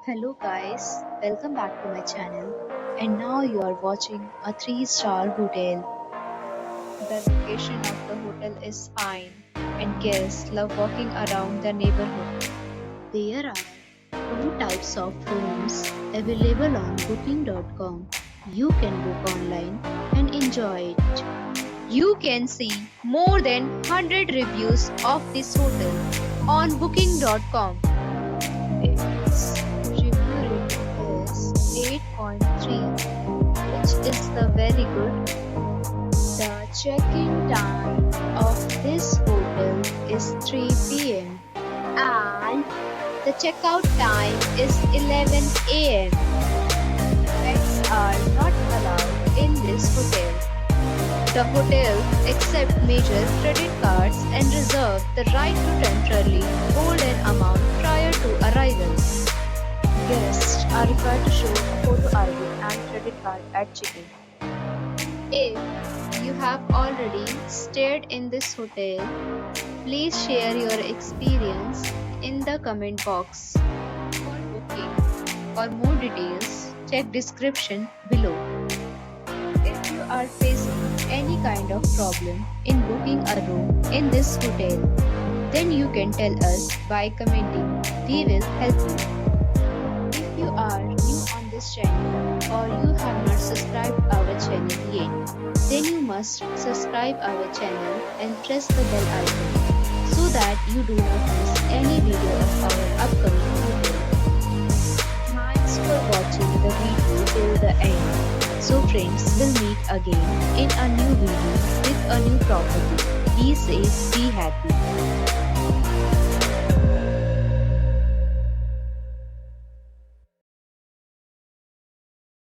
Hello guys, welcome back to my channel. And now you are watching a 3-star hotel. The location of the hotel is fine and guests love walking around the neighborhood. There are two types of rooms available on booking.com. You can book online and enjoy it. You can see more than 100 reviews of this hotel on booking.com. Its review rating is 8.3, which is the very good. The check-in time of this hotel is 3 p.m. and the checkout time is 11 a.m. Pets are not allowed in this hotel. The hotel accepts major credit cards and reserves the right to temporarily hold an amount prior to arrival. Guests are required to show a photo ID and credit card at check-in. If you have already stayed in this hotel, please share your experience in the comment box. For booking or more details, check description below. If you are facing any kind of problem in booking a room in this hotel, then you can tell us by commenting. We will help you. If you are new on this channel or you have not subscribed our channel yet, then you must subscribe our channel and press the bell icon so that you do not miss any video of our upcoming hotel. Thanks for watching the video till the end. So friends, we'll meet again in a new video with a new property. Be safe, be happy.